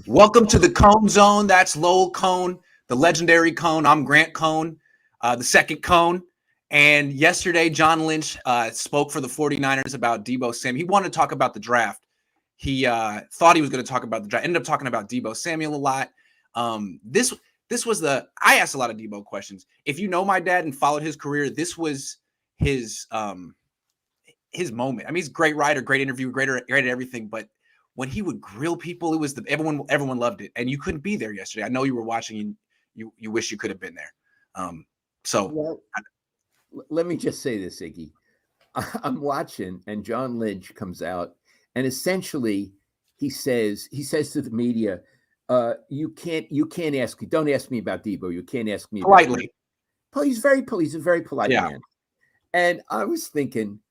Welcome to the Cohn Zone. That's Lowell Cohn, the legendary Cohn. I'm Grant Cohn, the second Cohn. And yesterday, John Lynch spoke for the 49ers about Deebo Samuel. He wanted to talk about the draft. He thought he was going to talk about the draft. Ended up talking about Deebo Samuel a lot. This was I asked a lot of Deebo questions. If you know my dad and followed his career, this was his moment. I mean, he's a great writer, great interview, great at everything, but when he would grill people, it was everyone loved it, and you couldn't be there yesterday. I know you were watching, and you wish you could have been there. Let me just say this, Iggy. I'm watching, and John Lynch comes out, and essentially he says to the media, "You can't ask me. Don't ask me about Deebo. You can't ask me politely." He's a very polite man, and I was thinking,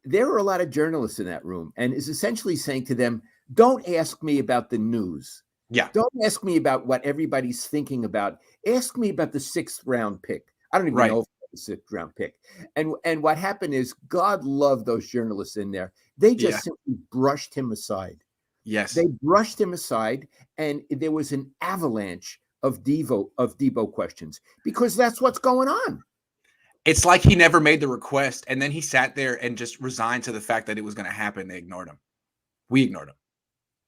there were a lot of journalists in that room, and is essentially saying to them, don't ask me about the news. Yeah. Don't ask me about what everybody's thinking about. Ask me about the 6th round pick. I don't even know if it's the 6th round pick. And what happened is, God loved those journalists in there. They just simply brushed him aside. Yes. They brushed him aside, and there was an avalanche of Deebo questions, because that's what's going on. It's like he never made the request, and then he sat there and just resigned to the fact that it was going to happen. They ignored him. We ignored him.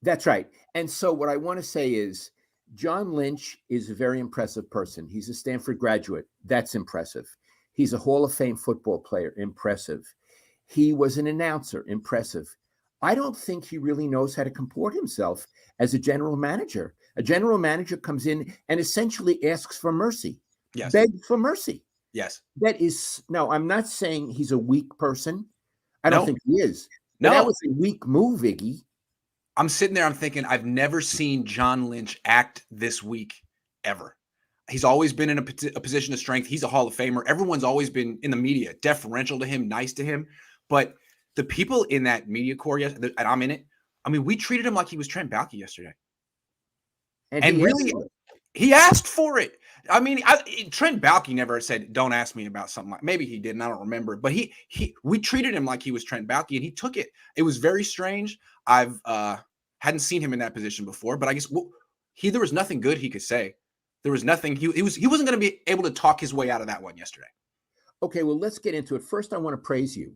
That's right. And so what I want to say is, John Lynch is a very impressive person. He's a Stanford graduate. That's impressive. He's a Hall of Fame football player. Impressive. He was an announcer. Impressive. I don't think he really knows how to comport himself as a general manager. A general manager comes in and essentially asks for mercy. Yes. Begs for mercy. Yes. That is, no, I'm not saying he's a weak person. I don't think he is. No. That was a weak move, Iggy. I'm sitting there, I'm thinking, I've never seen John Lynch act this weak ever. He's always been in a position of strength. He's a Hall of Famer. Everyone's always been in the media, deferential to him, nice to him. But the people in that media corps, and I'm in it, I mean, we treated him like he was Trent Baalke yesterday. And really, he asked for it. I mean, Trent Baalke never said, don't ask me about something. Maybe he did, and I don't remember. But we treated him like he was Trent Baalke, and he took it. It was very strange. I've hadn't seen him in that position before, but I guess there was nothing good he could say. There was nothing. He wasn't going to be able to talk his way out of that one yesterday. Okay, well, let's get into it. First, I want to praise you,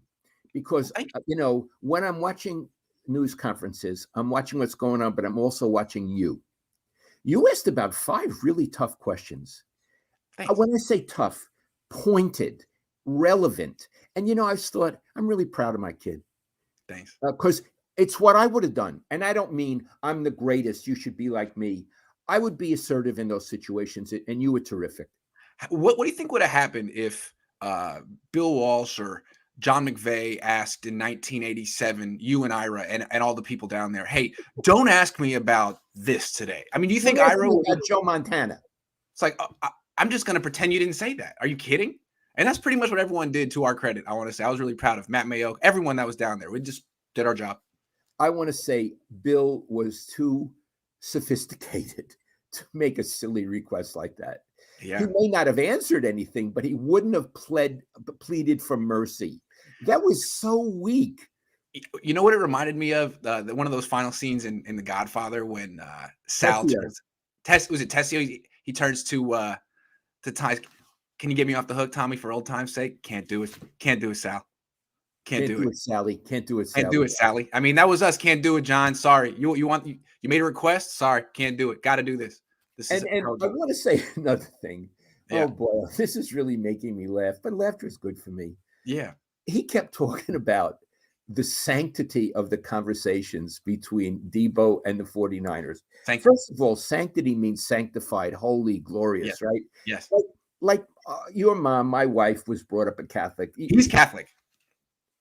because, when I'm watching news conferences, I'm watching what's going on, but I'm also watching you. You asked about 5 really tough questions. When I say tough, pointed, relevant. And, I thought, I'm really proud of my kid. Thanks. Because it's what I would have done. And I don't mean I'm the greatest, you should be like me. I would be assertive in those situations, and you were terrific. What do you think would have happened if Bill Walsh or John McVay asked in 1987, you and Ira and all the people down there, hey, don't ask me about this today? I mean, do you think Ira would Joe Montana? It's like, I'm just going to pretend you didn't say that. Are you kidding? And that's pretty much what everyone did, to our credit. I want to say I was really proud of Matt Mayo, everyone that was down there. We just did our job. I want to say Bill was too sophisticated to make a silly request like that. Yeah. He may not have answered anything, but he wouldn't have pleaded for mercy. That was so weak. You know what it reminded me of? One of those final scenes in The Godfather when Sal turns. Was it Tessio? He turns to Ty. Can you get me off the hook, Tommy, for old time's sake? Can't do it. Can't do it, Sal. Can't do it, Sally. Can't do it, Sally. Can't do it, Sally. I mean, that was us. Can't do it, John. Sorry. You made a request? Sorry. Can't do it. Got to do this. And I want to say another thing. Yeah. Oh, boy. This is really making me laugh. But laughter is good for me. Yeah. He kept talking about the sanctity of the conversations between Deebo and the 49ers. First of all, sanctity means sanctified, holy, glorious, right? Yes. Like your mom, my wife, was brought up a Catholic. He's Catholic.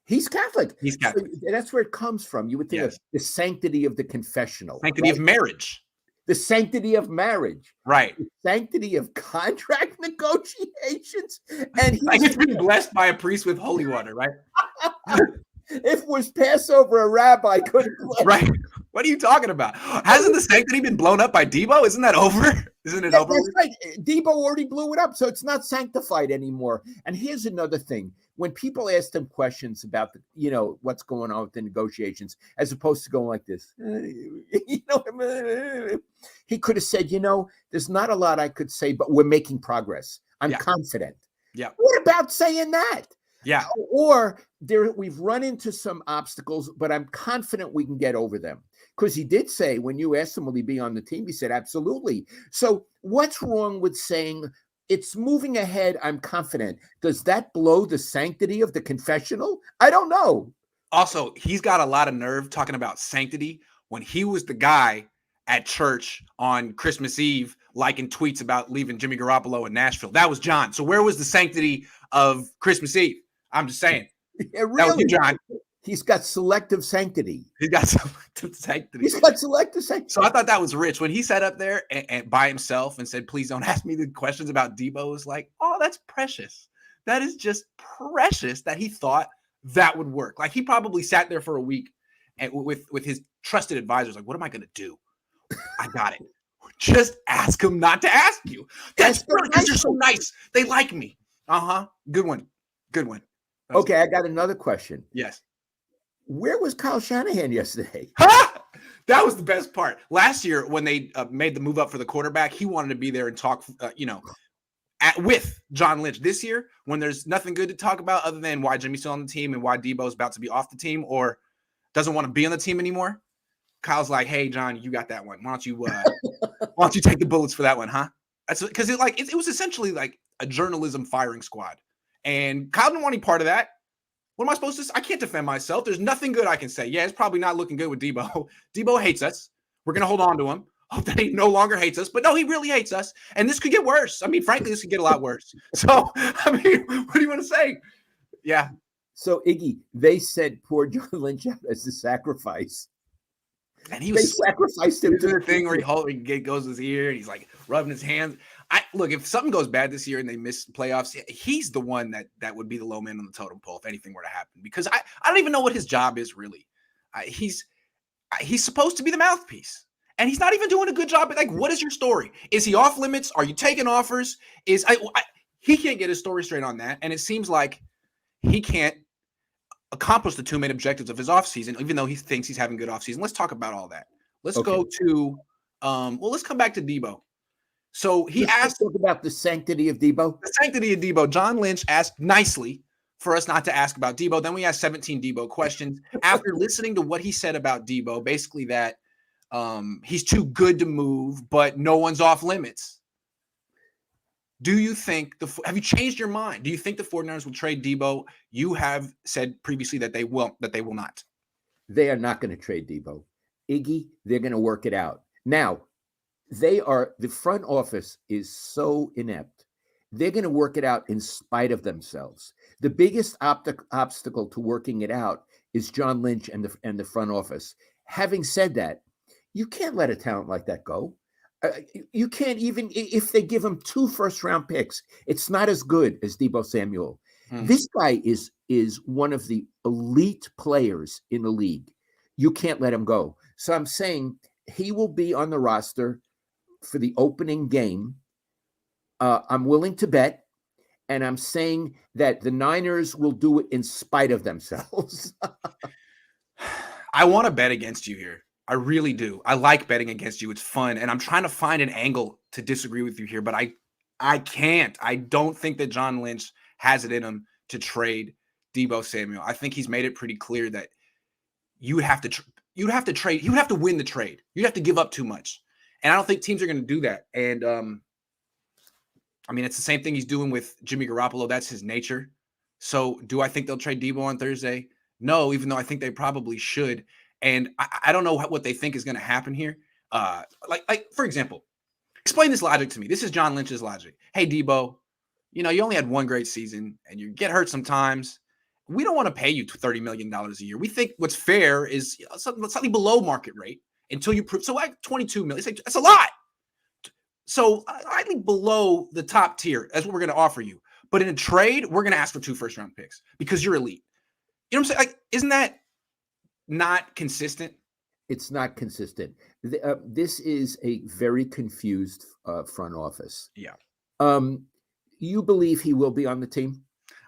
He's Catholic. He's Catholic. So that's where it comes from. You would think of the sanctity of the confessional. Sanctity of marriage. The sanctity of marriage. Right. The sanctity of contract negotiations. And like it's been blessed by a priest with holy water, right? If it was Passover, a rabbi couldn't bless. Right. What are you talking about? Hasn't the sanctity been blown up by Deebo? Isn't that over? Isn't it Yeah, over that's with? right. Debo already blew it up, so it's not sanctified anymore. And here's another thing: when people ask him questions about what's going on with the negotiations, as opposed to going like this, he could have said, there's not a lot I could say, but we're making progress. I'm Yeah. confident. Yeah. What about saying that? Yeah. Or we've run into some obstacles, but I'm confident we can get over them. Because he did say, when you asked him, will he be on the team? He said, absolutely. So what's wrong with saying it's moving ahead? I'm confident. Does that blow the sanctity of the confessional? I don't know. Also, he's got a lot of nerve talking about sanctity when he was the guy at church on Christmas Eve liking tweets about leaving Jimmy Garoppolo in Nashville. That was John. So where was the sanctity of Christmas Eve? I'm just saying. Yeah, That was you, really. John. He's got selective sanctity. He's got selective sanctity. He's got selective sanctity. So I thought that was rich when he sat up there and by himself and said, please don't ask me the questions about Debo. It was like, oh, that's precious. That is just precious that he thought that would work. Like he probably sat there for a week and with his trusted advisors, like, what am I going to do? I got it. Just ask him not to ask you. That's because you're so nice. They like me. Good one. Good one. Okay, I got another question. Yes. Where was Kyle Shanahan yesterday? That was the best part. Last year, when they made the move up for the quarterback, he wanted to be there and talk, with John Lynch. This year, when there's nothing good to talk about other than why Jimmy's still on the team and why Debo's about to be off the team or doesn't want to be on the team anymore, Kyle's like, "Hey, John, you got that one. Why don't you take the bullets for that one, huh?" That's because it was essentially like a journalism firing squad, and Kyle didn't want any part of that. What am I supposed to say? I can't defend myself. There's nothing good I can say. Yeah, it's probably not looking good with Debo. Debo hates us. We're going to hold on to him. Hope that he no longer hates us. But no, he really hates us. And this could get worse. I mean, frankly, this could get a lot worse. So, I mean, what do you want to say? Yeah. So, Iggy, they said poor John Lynch out as a sacrifice. And they sacrificed him to the thing where he goes his ear and he's like rubbing his hands. Look, if something goes bad this year and they miss playoffs, he's the one that would be the low man on the totem pole if anything were to happen. Because I don't even know what his job is really. He's supposed to be the mouthpiece, and he's not even doing a good job. Like, what is your story? Is he off limits? Are you taking offers? He can't get his story straight on that, and it seems like he can't accomplish the two main objectives of his offseason, even though he thinks he's having good offseason. Let's talk about all that. Let's go to let's come back to Debo. So let's asked talk about the sanctity of Debo. The sanctity of Debo. John Lynch asked nicely for us not to ask about Debo. Then we asked 17 Debo questions. After listening to what he said about Debo, basically that he's too good to move, but no one's off limits. Do you think have you changed your mind? Do you think the 49ers will trade Debo? You have said previously that they will not. They are not going to trade Debo. Iggy, they're going to work it out. Now, the front office is so inept. They're going to work it out in spite of themselves. The biggest obstacle to working it out is John Lynch and the front office. Having said that, you can't let a talent like that go. You can't even if they give him 2 first-round picks. It's not as good as Debo Samuel. This guy is one of the elite players in the league. You can't let him go. So I'm saying he will be on the roster for the opening game. I'm willing to bet, and I'm saying that the Niners will do it in spite of themselves. I want to bet against you here. I really do. I like betting against you. It's fun. And I'm trying to find an angle to disagree with you here, but I can't. I don't think that John Lynch has it in him to trade Debo Samuel. I think he's made it pretty clear that you would have to trade. You would have to win the trade. You'd have to give up too much. And I don't think teams are going to do that. And I mean, it's the same thing he's doing with Jimmy Garoppolo. That's his nature. So do I think they'll trade Debo on Thursday? No, even though I think they probably should. And I don't know what they think is going to happen here. Like for example, explain this logic to me. This is John Lynch's logic. Hey, Debo, you only had one great season and you get hurt sometimes. We don't want to pay you $30 million a year. We think what's fair is slightly below market rate until you prove. So like 22 million, that's a lot. So slightly below the top tier. That's what we're going to offer you. But in a trade, we're going to ask for 2 first-round picks because you're elite. You know what I'm saying? Like, isn't that not consistent? It's not consistent. This is a very confused front office. Yeah, Um, you believe he will be on the team?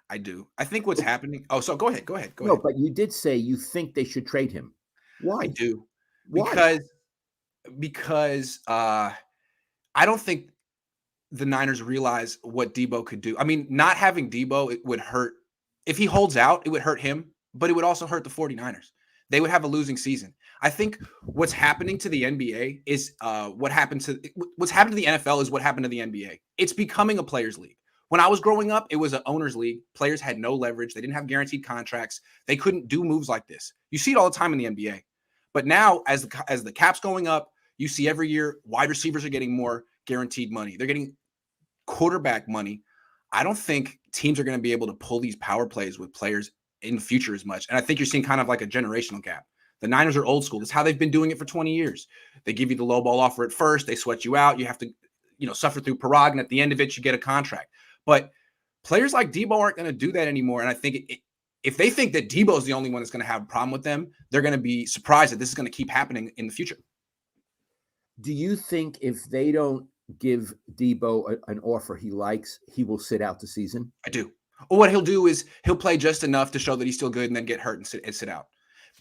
I do. I think what's happening. Oh, so go ahead. Go ahead. Go No, ahead. but you did say you think they should trade him. I Why? do Why? because I don't think the Niners realize what Debo could do. I mean, not having Debo, it would hurt. If he holds out, it would hurt him, but it would also hurt the 49ers. They would have a losing season. I think what's happening to the NBA is what's happened to the NFL is what happened to the NBA. It's becoming a players' league. When I was growing up, it was an owners' league. Players had no leverage. They didn't have guaranteed contracts. They couldn't do moves like this. You see it all the time in the NBA. But now, as the cap's going up, you see every year wide receivers are getting more guaranteed money. They're getting quarterback money. I don't think teams are going to be able to pull these power plays with players in the future as much. And I think you're seeing kind of like a generational gap. The Niners are old school. That's how they've been doing it for 20 years. They give you the low ball offer at first. They sweat you out. You have to, suffer through Parag. And at the end of it, you get a contract. But players like Debo aren't going to do that anymore. And I think if they think that Debo is the only one that's going to have a problem with them, they're going to be surprised that this is going to keep happening in the future. Do you think if they don't give Debo an offer he likes, he will sit out the season? I do. Or what he'll do is he'll play just enough to show that he's still good and then get hurt and sit out.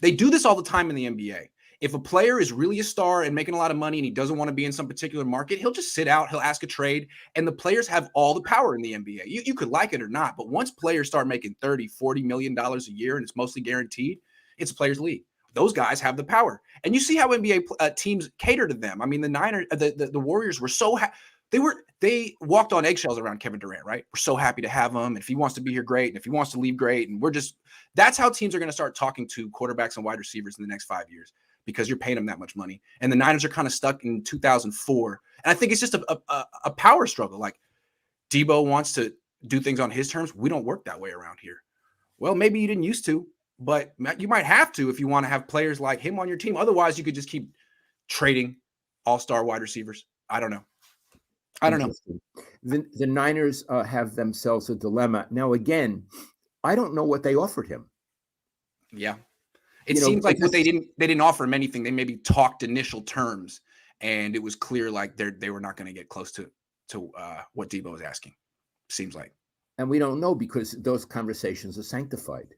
They do this all the time in the NBA. If a player is really a star and making a lot of money and he doesn't want to be in some particular market, he'll just sit out. He'll ask a trade. And the players have all the power in the NBA. You could like it or not, but once players start making $30, $40 million a year and it's mostly guaranteed, it's a players' league. Those guys have the power. And you see how NBA teams cater to them. I mean, the Niners, the Warriors were so they walked on eggshells around Kevin Durant, right? We're so happy to have him. And if he wants to be here, great. And if he wants to leave, great. And that's how teams are going to start talking to quarterbacks and wide receivers in the next 5 years, because you're paying them that much money. And the Niners are kind of stuck in 2004. And I think it's just a power struggle. Like, Debo wants to do things on his terms. We don't work that way around here. Well, maybe you didn't used to, but you might have to if you want to have players like him on your team. Otherwise, you could just keep trading all-star wide receivers. I don't know. The Niners have themselves a dilemma. Now, again, I don't know what they offered him. Yeah. It seems like they didn't offer him anything. They maybe talked initial terms, and it was clear like they were not going to get close to what Debo was asking. Seems like. And we don't know because those conversations are sanctified.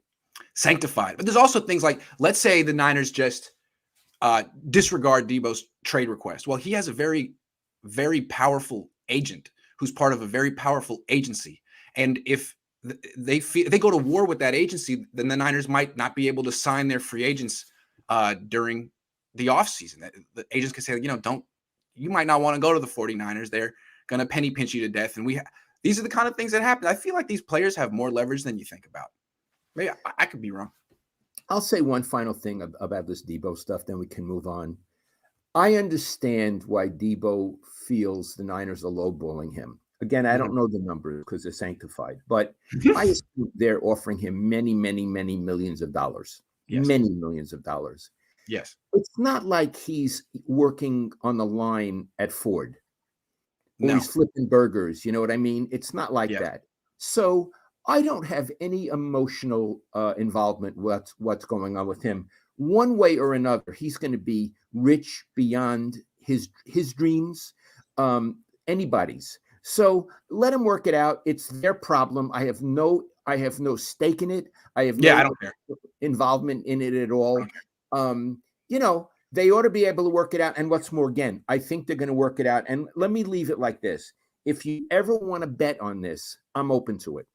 But there's also things like, let's say the Niners just disregard Debo's trade request. Well, he has a very, very powerful agent who's part of a very powerful agency. And if they go to war with that agency, then the Niners might not be able to sign their free agents during the offseason. The agents could say, you might not want to go to the 49ers. They're going to penny pinch you to death. And these are the kind of things that happen. I feel like these players have more leverage than you think about. Maybe I could be wrong. I'll say one final thing about this Debo stuff, then we can move on. I understand why Debo feels the Niners are lowballing him. Again, I don't know the numbers because they're sanctified, but I assume they're offering him many, many, many millions of dollars. Yes. Many millions of dollars. Yes. It's not like he's working on the line at Ford. Or he's flipping burgers. You know what I mean? It's not like that. So I don't have any emotional involvement with what's going on with him. One way or another, he's going to be rich beyond his dreams, anybody's. So let him work it out. It's their problem. I have no stake in it. I have no I don't care. involvement in it at all. They ought to be able to work it out. And what's more, again, I think they're going to work it out. And let me leave it like this. If you ever want to bet on this, I'm open to it.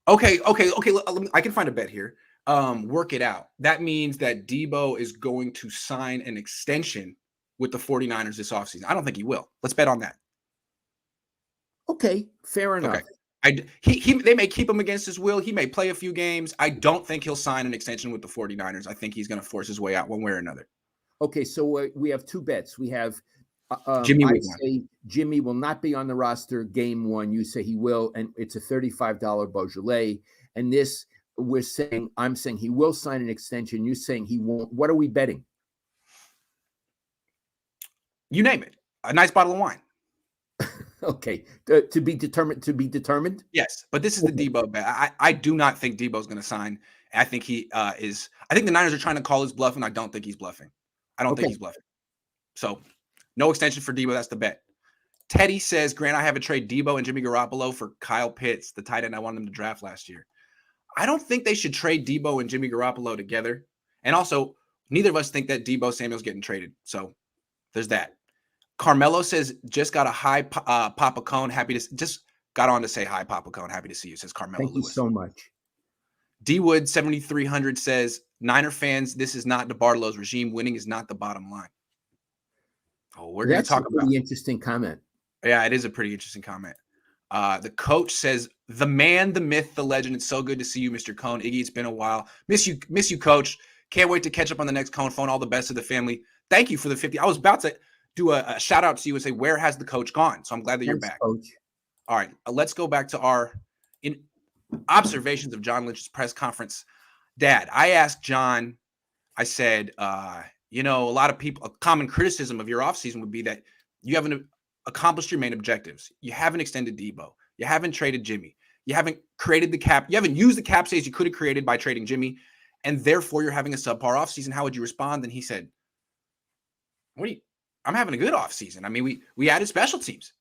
Okay. I can find a bet here. Work it out. That means that Debo is going to sign an extension with the 49ers this offseason. I don't think he will. Let's bet on that. Okay, fair enough. Okay. They may keep him against his will. He may play a few games. I don't think he'll sign an extension with the 49ers. I think he's going to force his way out one way or another. Okay, so we have two bets. We have Jimmy. I say Jimmy will not be on the roster game one. You say he will, and it's a $35 Beaujolais. And this, I'm saying he will sign an extension. You're saying he won't. What are we betting? You name it. A nice bottle of wine. Okay, to be determined. Yes, but this is the Debo bet. I do not think Debo's going to sign. I think he is. I think the Niners are trying to call his bluff, and I don't think he's bluffing. I don't think he's bluffing. So no extension for Debo. That's the bet. Teddy says, Grant, I have a trade Debo and Jimmy Garoppolo for Kyle Pitts, the tight end I wanted them to draft last year. I don't think they should trade Debo and Jimmy Garoppolo together. And also, neither of us think that Debo Samuel's getting traded. So there's that. Carmelo says, just got a hi, Papa Cohn. Just got on to say hi, Papa Cohn. Happy to see you, says Carmelo Thank Lewis. you so much. D Wood 7300 says, Niner fans, this is not DeBartolo's regime. Winning is not the bottom line. Oh, we're going to talk about. That's a pretty interesting comment. Yeah, it is a pretty interesting comment. The coach says, the man, the myth, the legend. It's so good to see you, Mr. Cohn. Iggy, it's been a while. Miss you, coach. Can't wait to catch up on the next Cohn phone. All the best to the family. Thank you for the 50. I was about to do a shout out to you and say, where has the coach gone? So I'm glad that you're back. Coach. All right, let's go back to our observations of John Lynch's press conference. Dad, I asked John, I said, a lot of people, a common criticism of your offseason would be that you haven't accomplished your main objectives. You haven't extended Debo. You haven't traded Jimmy. You haven't created the cap. You haven't used the cap space you could have created by trading Jimmy. And therefore, you're having a subpar offseason. How would you respond? And he said, I'm having a good offseason. I mean, we added special teams.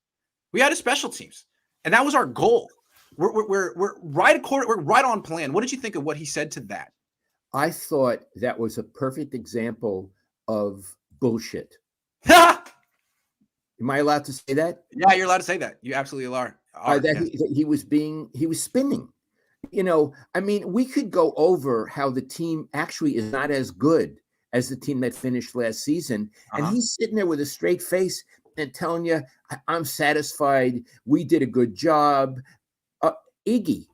And that was our goal. We're right on plan. What did you think of what he said to that? I thought that was a perfect example of bullshit. Am I allowed to say that? Yeah, you're allowed to say that. You absolutely are. He was spinning. We could go over how the team actually is not as good as the team that finished last season. And he's sitting there with a straight face and telling you, I'm satisfied. We did a good job. Iggy,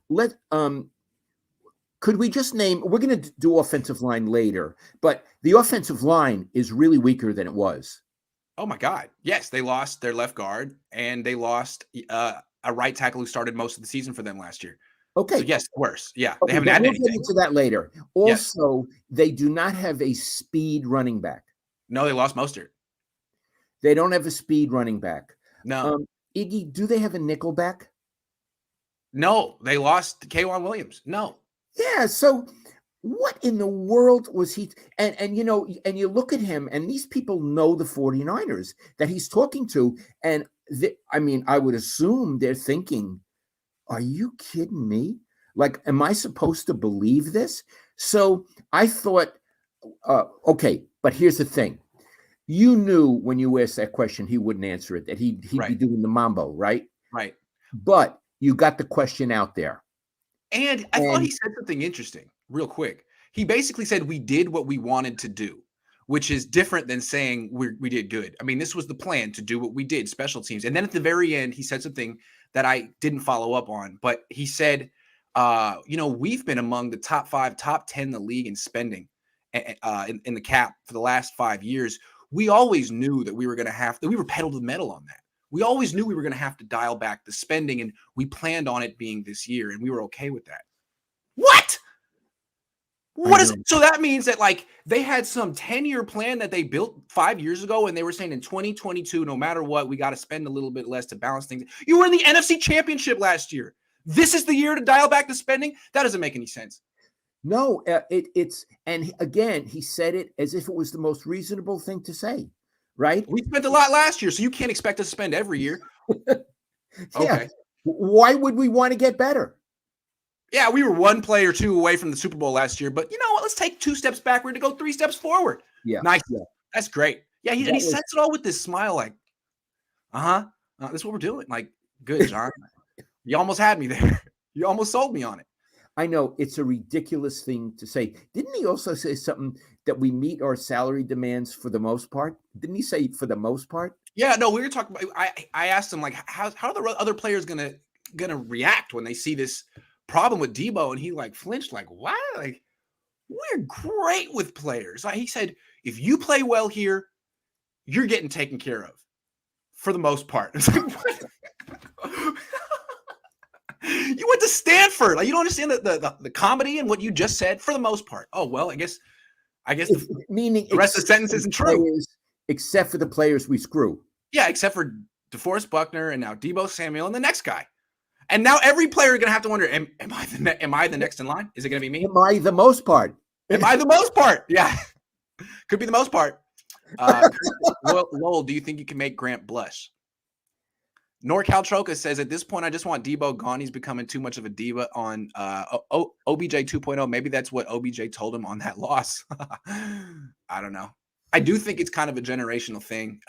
could we just name, we're going to do offensive line later, but the offensive line is really weaker than it was. Oh my God. Yes. They lost their left guard and they lost a right tackle who started most of the season for them last year. Okay. So yes, worse. Yeah. Okay, they haven't added anything. We'll get into that later. Also, They do not have a speed running back. No, they lost Mostert. They don't have a speed running back. No. Iggy, do they have a nickel back? No, they lost K'Wan Williams. No. Yeah. So what in the world was he? And you look at him, and these people know the 49ers that he's talking to. And I would assume they're thinking, are you kidding me? Like, am I supposed to believe this? So I thought, okay, but here's the thing. You knew when you asked that question, he wouldn't answer it, that he'd be doing the mambo, right? Right. But you got the question out there. And I thought he said something interesting real quick. He basically said we did what we wanted to do, which is different than saying we did good. I mean, this was the plan to do what we did, special teams. And then at the very end, he said something that I didn't follow up on, but he said, we've been among the top 5, top 10 in the league in spending in the cap for the last 5 years. We always knew that we were going to have to, we were pedal to the metal on that. We always knew we were going to have to dial back the spending, and we planned on it being this year, and we were okay with that. What? So that means that they had some 10-year plan that they built 5 years ago, and they were saying in 2022, no matter what, we got to spend a little bit less to balance things. You were in the NFC Championship last year. This is the year to dial back the spending? That doesn't make any sense. No, and again, he said it as if it was the most reasonable thing to say, right? We spent a lot last year, so you can't expect us to spend every year. Okay. Why would we want to get better? Yeah, we were 1 play or 2 away from the Super Bowl last year, but you know what? Let's take 2 steps backward to go 3 steps forward. Yeah. Nice. Yeah. That's great. Yeah, and he says it all with this smile like, this is what we're doing. Like, good, John. You almost had me there. You almost sold me on it. I know it's a ridiculous thing to say. Didn't he also say something that we meet our salary demands for the most part? Didn't he say for the most part? Yeah, no, we were talking about, I asked him how are the other players gonna react when they see this problem with Debo? And he flinched what? We're great with players. He said, if you play well here, you're getting taken care of for the most part. It's you went to Stanford. You don't understand the comedy and what you just said for the most part. Oh, well, I guess meaning the rest of the sentence isn't true. Except for the players we screw. Yeah, except for DeForest Buckner and now Debo Samuel and the next guy. And now every player is going to have to wonder, am I the next in line? Is it going to be me? Am I the most part? Am I the most part? Yeah. Could be the most part. Lowell, do you think you can make Grant blush? NorCal Troca says, at this point, I just want Debo gone. He's becoming too much of a diva on OBJ 2.0. Maybe that's what OBJ told him on that loss. I don't know. I do think it's kind of a generational thing.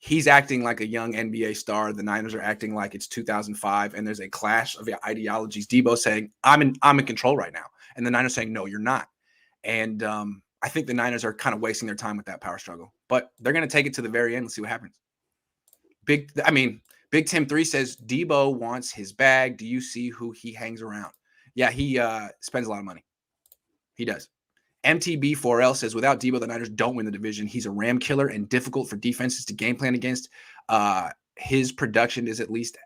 He's acting like a young NBA star. The Niners are acting like it's 2005, and there's a clash of ideologies. Debo saying, I'm in control right now. And the Niners saying, no, you're not. And I think the Niners are kind of wasting their time with that power struggle. But they're going to take it to the very end and see what happens. Big Tim 3 says, Debo wants his bag. Do you see who he hangs around? Yeah, he spends a lot of money. He does. MTB4L says, without Debo, the Niners don't win the division. He's a ram killer and difficult for defenses to game plan against. His production is at least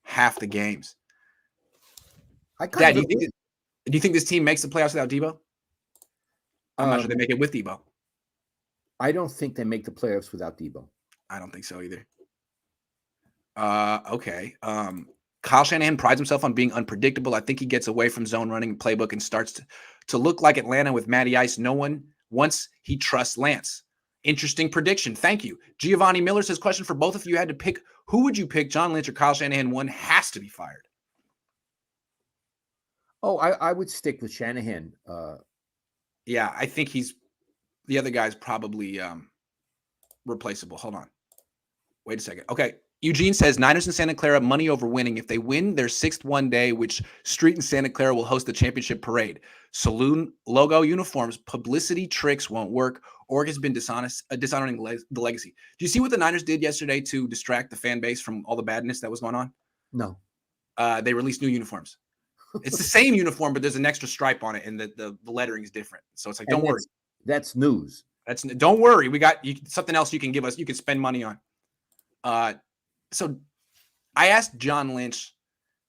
half the games. Dad, do you think this team makes the playoffs without Debo? I'm not sure they make it with Debo. I don't think they make the playoffs without Debo. I don't think so either. Okay. Kyle Shanahan prides himself on being unpredictable. I think he gets away from zone running playbook and starts to look like Atlanta with Matty Ice. No one once he trusts Lance. Interesting prediction. Thank you. Giovanni Miller says, question for both of you. Had to pick, who would you pick, John Lynch or Kyle Shanahan? One has to be fired. Oh, I would stick with Shanahan. Yeah, I think the other guy's probably replaceable. Hold on. Wait a second. Okay. Eugene says, Niners and Santa Clara, money over winning. If they win their sixth one day, which street in Santa Clara will host the championship parade. Saloon logo uniforms, publicity tricks won't work. Org has been dishonoring the legacy. Do you see what the Niners did yesterday to distract the fan base from all the badness that was going on? No. They released new uniforms. It's the same uniform, but there's an extra stripe on it, and the lettering is different. So it's like, don't worry. That's news. Don't worry. We got something else you can give us. You can spend money on. So I asked John Lynch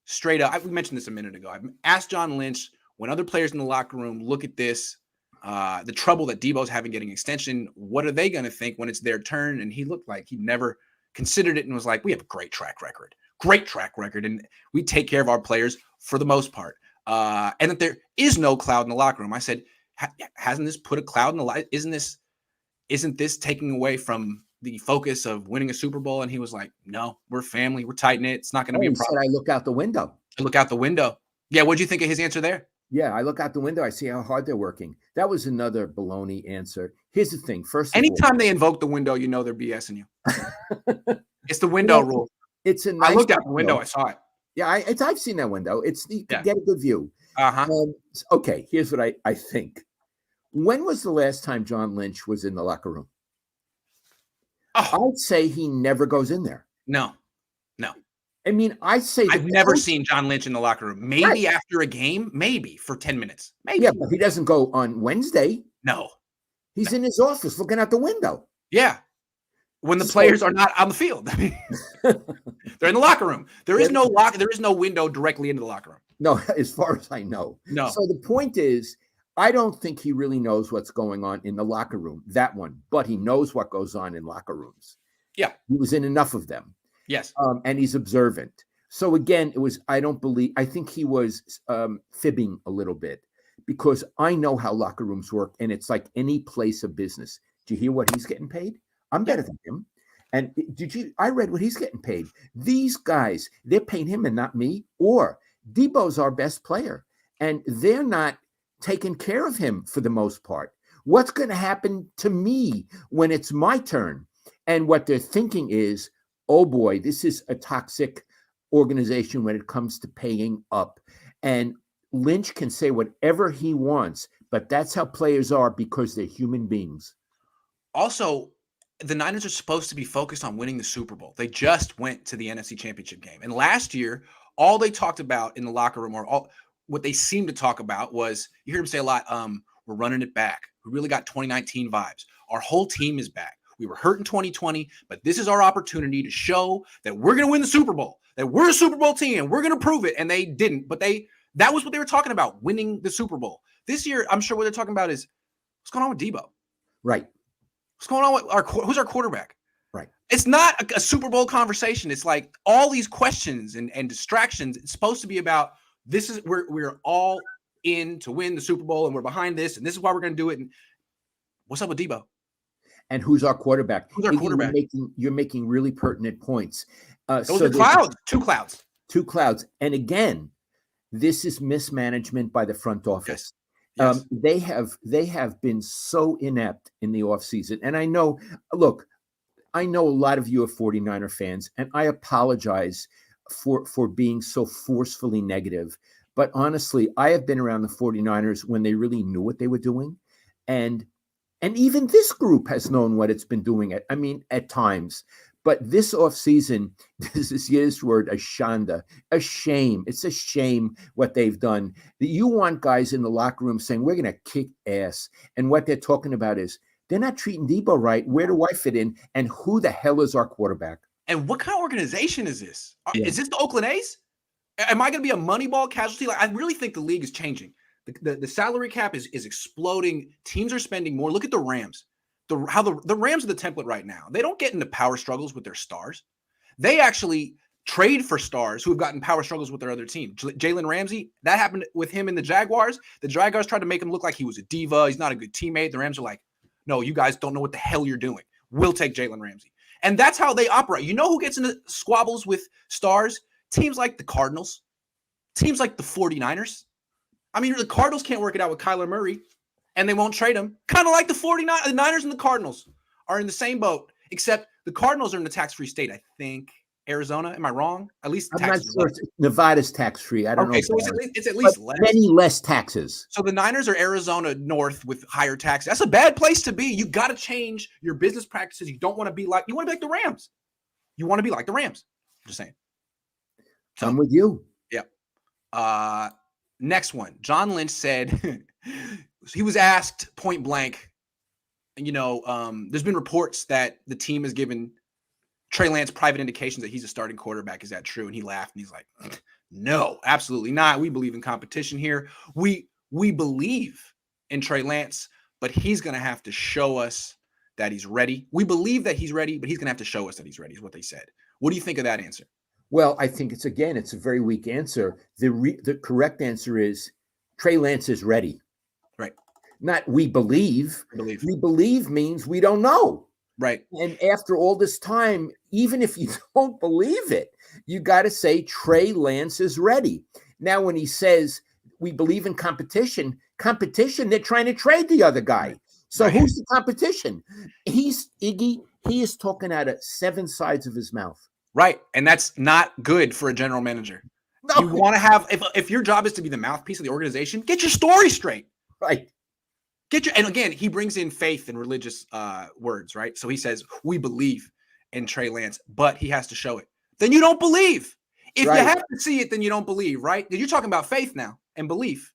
straight up. We mentioned this a minute ago. I asked John Lynch, when other players in the locker room look at this, the trouble that Debo's having getting extension, what are they going to think when it's their turn? And he looked like he never considered it and was like, we have a great track record. And we take care of our players for the most part. And that there is no cloud in the locker room. I said, hasn't this put a cloud in the light? Isn't this taking away from the focus of winning a Super Bowl? And he was like, no, we're family. We're tight knit. It's not going to be a problem. Said, I look out the window. I look out the window. Yeah. What'd you think of his answer there? Yeah. I look out the window. I see how hard they're working. That was another baloney answer. Here's the thing. Anytime they invoke the window, you know, they're BSing you. It's the window rule. It's a nice I looked out the window. I saw it. Yeah. I've seen that window. You can get a good view. Okay. Here's what I think. When was the last time John Lynch was in the locker room? I'd say he never goes in there. No. I mean, I've never seen John Lynch in the locker room. Maybe after a game, maybe for 10 minutes. Maybe. Yeah, but he doesn't go on Wednesday. No. He's in his office looking out the window. Yeah. When the players are not on the field. They're in the locker room. There is no window directly into the locker room. No, as far as I know. No. So the point is, I don't think he really knows what's going on in the locker room, that one, but he knows what goes on in locker rooms. Yeah. He was in enough of them. Yes. And he's observant. So again, I think he was fibbing a little bit because I know how locker rooms work and it's like any place of business. Do you hear what he's getting paid? I'm better than him. And I read what he's getting paid. These guys, they're paying him and not me, or Debo's our best player and they're not taking care of him for the most part. What's going to happen to me when it's my turn? And what they're thinking is, oh boy, this is a toxic organization when it comes to paying up. And Lynch can say whatever he wants, but that's how players are because they're human beings. Also, the Niners are supposed to be focused on winning the Super Bowl. They just went to the NFC Championship game. And last year, all they talked about in the locker room, or what they seemed to talk about, was, you hear him say a lot, we're running it back. We really got 2019 vibes. Our whole team is back. We were hurt in 2020, but this is our opportunity to show that we're going to win the Super Bowl, that we're a Super Bowl team, and we're going to prove it. And they didn't, but that was what they were talking about, winning the Super Bowl. This year, I'm sure what they're talking about is, what's going on with Debo? Right. What's going on with who's our quarterback? Right. It's not a Super Bowl conversation. It's like all these questions and distractions. It's supposed to be about, we're all in to win the Super Bowl and we're behind this and this is why we're going to do it. And what's up with Debo? And who's our quarterback? Who's our Iggy, quarterback? You're making really pertinent points. Those are clouds. Two clouds. Two clouds. And again, this is mismanagement by the front office. Yes. They have been so inept in the offseason. And I know a lot of you are 49er fans, and I apologize for being so forcefully negative. But honestly, I have been around the 49ers when they really knew what they were doing. And even this group has known what it's been doing at times. But this offseason, this is his word, a shame. It's a shame what they've done. You want guys in the locker room saying, we're going to kick ass. And what they're talking about is, they're not treating Debo right. Where do I fit in? And who the hell is our quarterback? And what kind of organization is this? Yeah. Is this the Oakland A's? Am I going to be a Moneyball casualty? Like, I really think the league is changing. The salary cap is exploding. Teams are spending more. Look at the Rams. The Rams are the template right now. They don't get into power struggles with their stars. They actually trade for stars who have gotten power struggles with their other team. Jalen Ramsey, that happened with him in the Jaguars. The Jaguars tried to make him look like he was a diva. He's not a good teammate. The Rams are like, no, you guys don't know what the hell you're doing. We'll take Jalen Ramsey. And that's how they operate. You know who gets into squabbles with stars? Teams like the Cardinals. Teams like the 49ers. I mean, the Cardinals can't work it out with Kyler Murray, and they won't trade him. Kind of like the Niners and the Cardinals are in the same boat, except the Cardinals are in the tax-free state, I think. Arizona, am I wrong? At least I'm not sure. Nevada's tax-free. I don't know. Okay, so it's at least less. Many less taxes. So the Niners are Arizona North with higher taxes. That's a bad place to be. You got to change your business practices. You don't want to be like the Rams. You want to be like the Rams. I'm just saying. So, I'm with you. Yeah. Next one. John Lynch said he was asked point blank, there's been reports that the team has given Trey Lance private indications that he's a starting quarterback. Is that true? And he laughed and he's like, no, absolutely not. We believe in competition here. We believe in Trey Lance, but he's going to have to show us that he's ready. We believe that he's ready, but he's going to have to show us that he's ready is what they said. What do you think of that answer? Well, I think it's a very weak answer. The correct answer is Trey Lance is ready. Right. Not we believe. We believe means we don't know. Right. And after all this time, even if you don't believe it, you got to say Trey Lance is ready. Now, when he says we believe in competition, they're trying to trade the other guy. So who's the competition? Iggy, he is talking out of 7 sides of his mouth. Right. And that's not good for a general manager. No. You want to have, if your job is to be the mouthpiece of the organization, get your story straight. Right. And again, he brings in faith and religious words, right? So he says, we believe in Trey Lance, but he has to show it. Then you don't believe. If you have to see it, then you don't believe, right? You're talking about faith now and belief.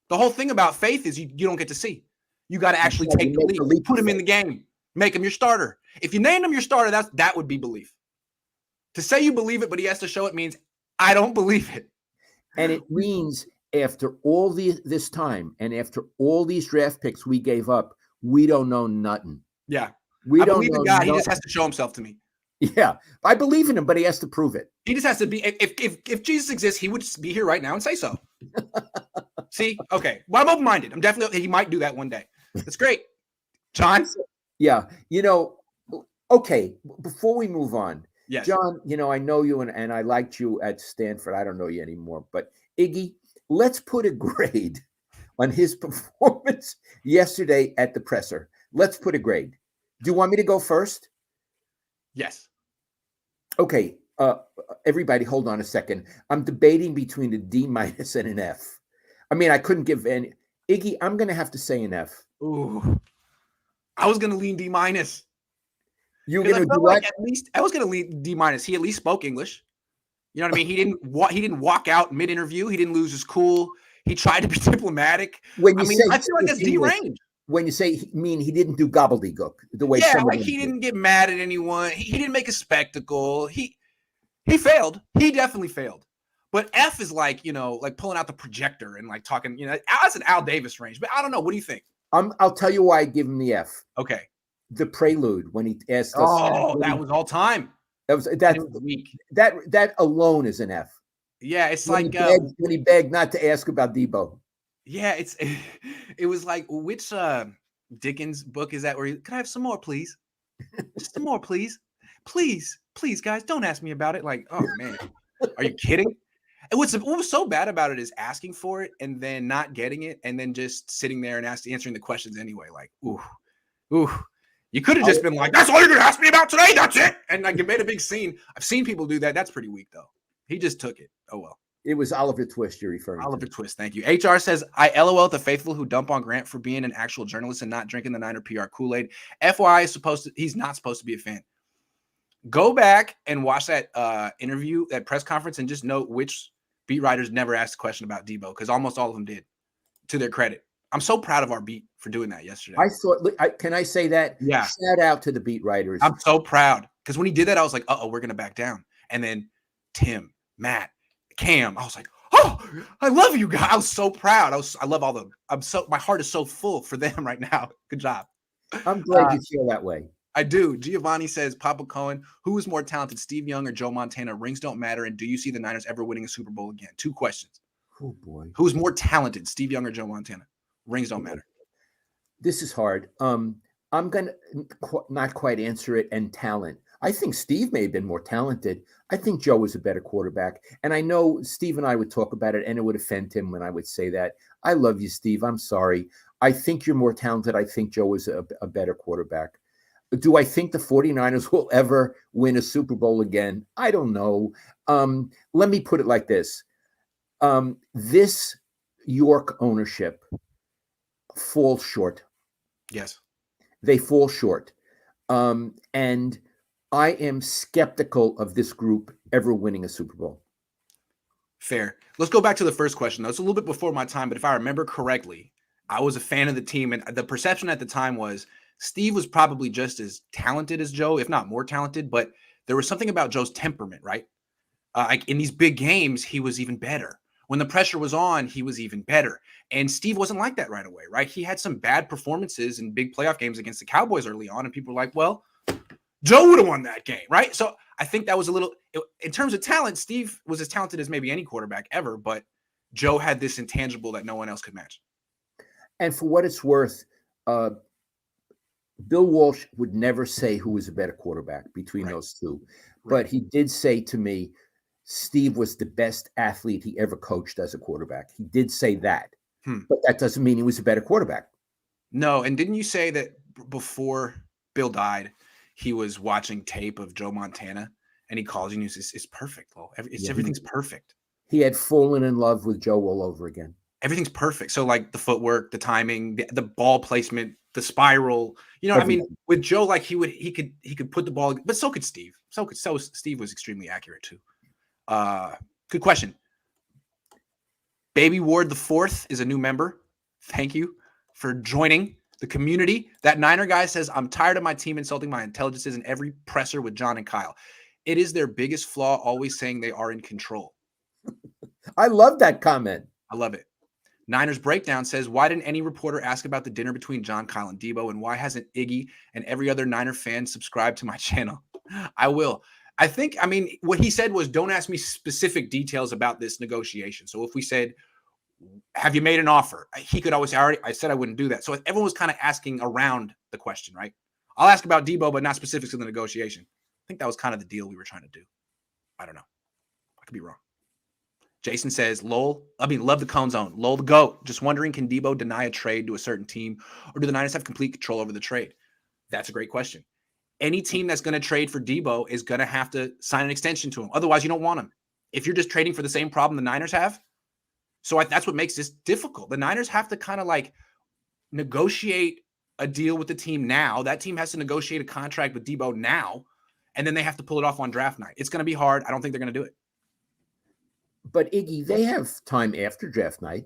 The whole thing about faith is you don't get to see. You got to actually take the lead, put him in the game, make him your starter. If you named him your starter, that would be belief. To say you believe it, but he has to show it means I don't believe it. And it means after all this time and after all these draft picks we gave up, we don't know nothing. Yeah. I believe in God. Nothing. He just has to show himself to me. Yeah. I believe in him, but he has to prove it. He just has to be. If Jesus exists, he would be here right now and say so. See? Okay. Well, I'm open-minded. I'm definitely, he might do that one day. That's great. John? Yeah. Okay. Before we move on, yes. John, I know you and I liked you at Stanford. I don't know you anymore, but Iggy, let's put a grade on his performance yesterday at the presser. Let's put a grade. Do you want me to go first? Yes. Okay. Everybody, hold on a second. I'm debating between a D- and an F. I mean, I couldn't give any. Iggy, I'm going to have to say an F. Ooh. I was going to lean D-. You were going to do what? At least I was going to lean D-. He at least spoke English. You know what I mean? He didn't walk out mid-interview. He didn't lose his cool. He tried to be diplomatic. I feel like that's D-range. When you say he didn't do gobbledygook the way he didn't get mad at anyone. He didn't make a spectacle. He failed. He definitely failed. But F is like pulling out the projector and like talking, that's an Al Davis range. But I don't know. What do you think? I'll tell you why I give him the F. Okay. The prelude when he asked us. Oh, that was all time. That week. That alone is an F. Yeah, it's when he begged not to ask about Debo. Yeah, it was like, which Dickens book is that? Where can I have some more, please? Just some more, please. Please, please, guys, don't ask me about it. Like, oh man, are you kidding? And what was so bad about it is asking for it and then not getting it, and then just sitting there and answering the questions anyway. Like, ooh. You could have just been like, "That's all you're gonna ask me about today. That's it," and like you made a big scene. I've seen people do that. That's pretty weak, though. He just took it. Oh well. It was Oliver Twist you're referring Oliver to. Twist, thank you. HR says, I LOL at the faithful who dump on Grant for being an actual journalist and not drinking the Niner PR Kool-Aid. FYI, he's not supposed to be a fan. Go back and watch that interview, that press conference, and just note which beat writers never asked a question about Debo, because almost all of them did, to their credit. I'm so proud of our beat for doing that yesterday. I thought, can I say that? Yeah. Shout out to the beat writers. I'm so proud, because when he did that, I was like, we're going to back down. And then Tim, Matt, Cam, I was like, oh, I love you guys. I was so proud. I love all the, my heart is so full for them right now. Good job. I'm glad you feel that way. I do. Giovanni says, Papa Cohen, who is more talented, Steve Young or Joe Montana? Rings don't matter. And do you see the Niners ever winning a Super Bowl again? 2 questions. Oh, boy. Who's more talented, Steve Young or Joe Montana? Rings don't matter. This is hard. I'm going to not quite answer it. And talent. I think Steve may have been more talented. I think Joe was a better quarterback. And I know Steve and I would talk about it, and it would offend him when I would say that. I love you, Steve. I'm sorry. I think you're more talented. I think Joe was a better quarterback. Do I think the 49ers will ever win a Super Bowl again? I don't know. Let me put it like this. This York ownership falls short. Yes. They fall short. And I am skeptical of this group ever winning a Super Bowl. Fair. Let's go back to the first question, though. It's a little bit before my time, but if I remember correctly, I was a fan of the team, and the perception at the time was Steve was probably just as talented as Joe, if not more talented, but there was something about Joe's temperament, right? Like in these big games, he was even better. When the pressure was on, he was even better. And Steve wasn't like that right away, right? He had some bad performances in big playoff games against the Cowboys early on, and people were like, well, Joe would have won that game, right? So I think that was a little, in terms of talent, Steve was as talented as maybe any quarterback ever, but Joe had this intangible that no one else could match. And for what it's worth, Bill Walsh would never say who was a better quarterback between those two. Right. But he did say to me, Steve was the best athlete he ever coached as a quarterback. He did say that. But that doesn't mean he was a better quarterback. No. And didn't you say that before Bill died, he was watching tape of Joe Montana and he calls you and he says, it's perfect. Well, everything's perfect. He had fallen in love with Joe all over again. Everything's perfect. So like the footwork, the timing, the ball placement, the spiral, you know what I mean? With Joe, like he could put the ball, but so could Steve. So Steve was extremely accurate too. Good question. Baby Ward the Fourth is a new member. Thank you for joining the community. That Niner guy says, I'm tired of my team insulting my intelligences in every presser with John and Kyle. It is their biggest flaw, always saying they are in control. I love that comment. I love it. Niners Breakdown says, why didn't any reporter ask about the dinner between John, Kyle, and Debo? And why hasn't Iggy and every other Niner fan subscribed to my channel? I will. I mean, what he said was, don't ask me specific details about this negotiation. So if we said, have you made an offer? He could always say, I said I wouldn't do that. So everyone was kind of asking around the question, right? I'll ask about Debo, but not specifics of the negotiation. I think that was kind of the deal we were trying to do. I don't know. I could be wrong. Jason says, love the Cohn Zone. Lowell the GOAT. Just wondering, can Debo deny a trade to a certain team, or do the Niners have complete control over the trade? That's a great question. Any team that's going to trade for Debo is going to have to sign an extension to him. Otherwise, you don't want him. If you're just trading for the same problem the Niners have. So that's what makes this difficult. The Niners have to kind of like negotiate a deal with the team now. That team has to negotiate a contract with Debo now, and then they have to pull it off on draft night. It's going to be hard. I don't think they're going to do it. But Iggy, they have time after draft night.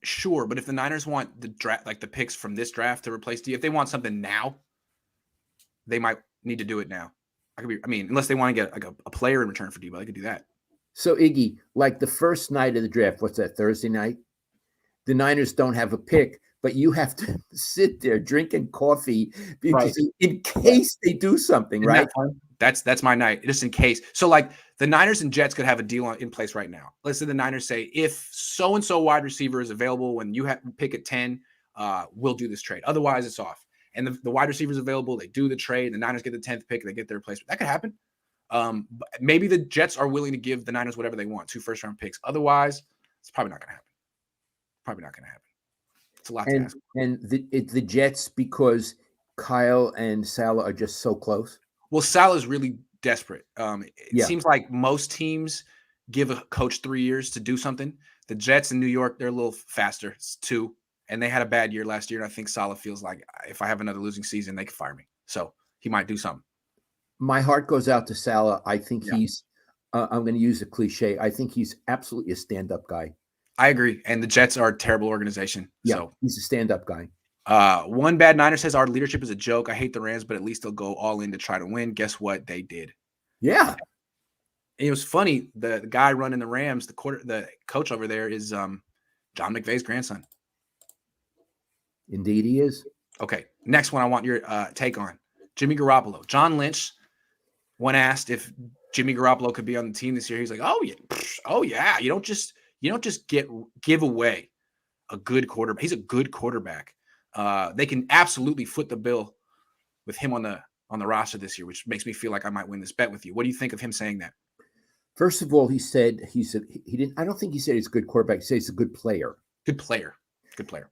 Sure, but if the Niners want the draft, like the picks from this draft to replace D, if they want something now, they might need to do it now. Unless they want to get like a player in return for Debo, they could do that. So Iggy, like the first night of the draft, what's that, Thursday night? The Niners don't have a pick, but you have to sit there drinking coffee because in case they do something, right? That's my night, just in case. So like the Niners and Jets could have a deal in place right now. Let's say the Niners say, if so-and-so wide receiver is available when you have pick at 10, we'll do this trade. Otherwise, it's off. and the wide receivers available, they do the trade, the Niners get the 10th pick, they get their replacement. That could happen. But maybe the Jets are willing to give the Niners whatever they want, 2 first-round picks. Otherwise, it's probably not going to happen. Probably not going to happen. It's a lot to ask. And the Jets, because Kyle and Salah are just so close. Well, Salah's really desperate. It seems like most teams give a coach 3 years to do something. The Jets in New York, they're a little faster. It's 2, and they had a bad year last year. And I think Salah feels like if I have another losing season, they can fire me. So he might do something. My heart goes out to Salah. I think he's. I'm going to use a cliche. I think he's absolutely a stand-up guy. I agree. And the Jets are a terrible organization. Yeah, so he's a stand-up guy. One bad Niner says our leadership is a joke. I hate the Rams, but at least they'll go all in to try to win. Guess what? They did. Yeah. It was funny. The guy running the Rams, the coach over there is John McVay's grandson. Indeed, he is. Okay. Next one I want your take on. Jimmy Garoppolo. John Lynch, when asked if Jimmy Garoppolo could be on the team this year, he's like, oh yeah. You don't just give away a good quarterback. He's a good quarterback. They can absolutely foot the bill with him on the roster this year, which makes me feel like I might win this bet with you. What do you think of him saying that? First of all, he said he didn't. I don't think he said he's a good quarterback. He said he's a good player. Good player.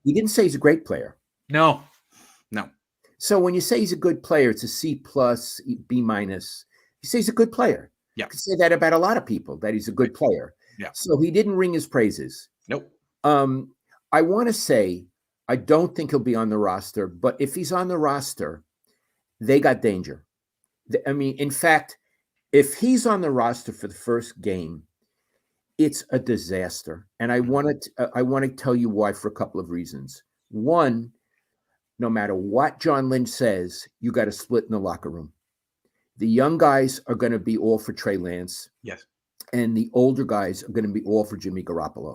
He didn't say he's a great player. No. So when you say he's a good player, it's a C+, B-. You say he's a good player. Yeah. You can say that about a lot of people, that he's a good player. Yeah. So he didn't ring his praises. Nope. I want to say I don't think he'll be on the roster, but if he's on the roster, they got danger. I mean, in fact, if he's on the roster for the first game, it's a disaster. And I want to tell you why for a couple of reasons. One, no matter what John Lynch says, you got to split in the locker room. The young guys are going to be all for Trey Lance. Yes. And the older guys are going to be all for Jimmy Garoppolo.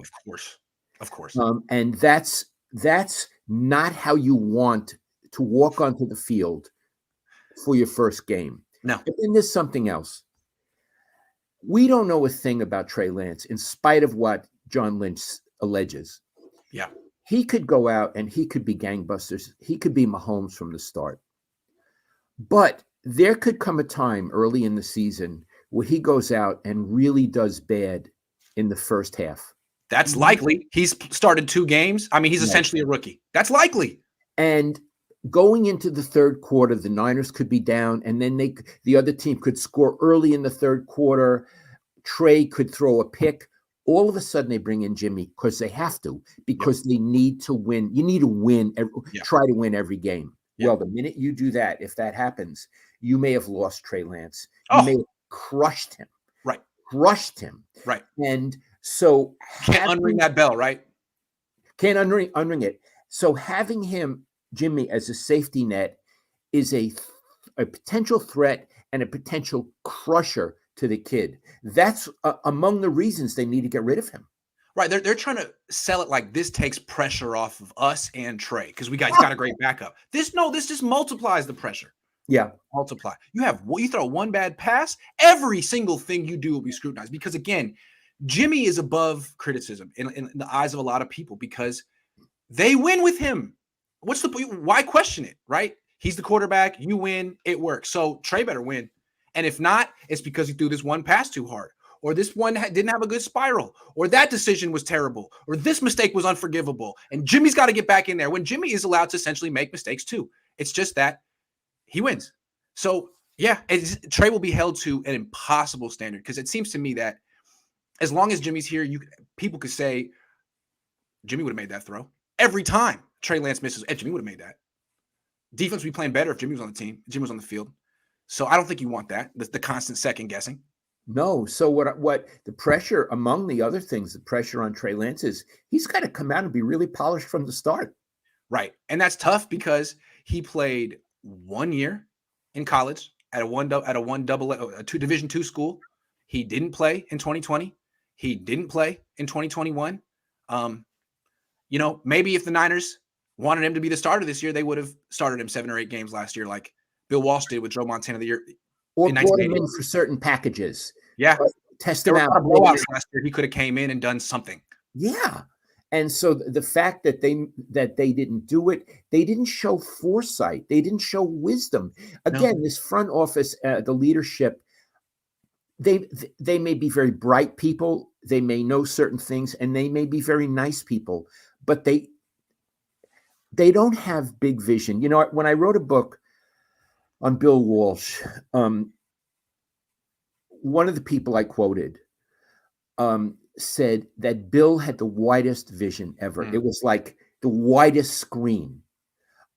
Of course. And that's not how you want to walk onto the field for your first game. No. But then there's something else. We don't know a thing about Trey Lance, in spite of what John Lynch alleges. Yeah. He could go out and he could be gangbusters. He could be Mahomes from the start. But there could come a time early in the season where he goes out and really does bad in the first half. That's likely. He's started 2 games. I mean, he's essentially a rookie. That's likely. And going into the third quarter, the Niners could be down, and then the other team could score early in the third quarter. Trey could throw a pick. All of a sudden, they bring in Jimmy because they have to, because they need to win. You need to win, try to win every game. Yep. Well, the minute you do that, if that happens, you may have lost Trey Lance. You may have crushed him. Right. Crushed him. Right. And so can't unring that bell, right? Can't unring it. So having him, Jimmy, as a safety net is a potential threat and a potential crusher to the kid. That's among the reasons they need to get rid of him. Right. They're trying to sell it like this takes pressure off of us and Trey because he's got a great backup. This just multiplies the pressure. Yeah. Multiply. You throw one bad pass, every single thing you do will be scrutinized because, again, Jimmy is above criticism in the eyes of a lot of people because they win with him. Why question it, right? He's the quarterback. You win. It works. So Trey better win. And if not, it's because he threw this one pass too hard, or this one didn't have a good spiral, or that decision was terrible, or this mistake was unforgivable. And Jimmy's got to get back in there when Jimmy is allowed to essentially make mistakes too. It's just that he wins. So yeah, Trey will be held to an impossible standard because it seems to me that as long as Jimmy's here, people could say Jimmy would have made that throw every time Trey Lance misses. Jimmy would have made that. Defense would be playing better if Jimmy was on the team. Jimmy was on the field. So I don't think you want that. The constant second guessing. No. So what the pressure, among the other things, the pressure on Trey Lance is he's got to come out and be really polished from the start. Right. And that's tough because he played 1 year in college at a 2 Division II school. He didn't play in 2020. He didn't play in 2021. Maybe if the Niners wanted him to be the starter this year, they would have started him 7 or 8 games last year, like Bill Walsh did with Joe Montana the year. Or brought him in for certain packages. Yeah. Test him out. Blowouts last year. He could have came in and done something. Yeah. And so the fact that they didn't do it, they didn't show foresight, they didn't show wisdom. No. Again, this front office, the leadership, they may be very bright people, they may know certain things, and they may be very nice people, but they don't have big vision. You know, when I wrote a book on Bill Walsh, one of the people I quoted said that Bill had the widest vision ever. It was like the widest screen.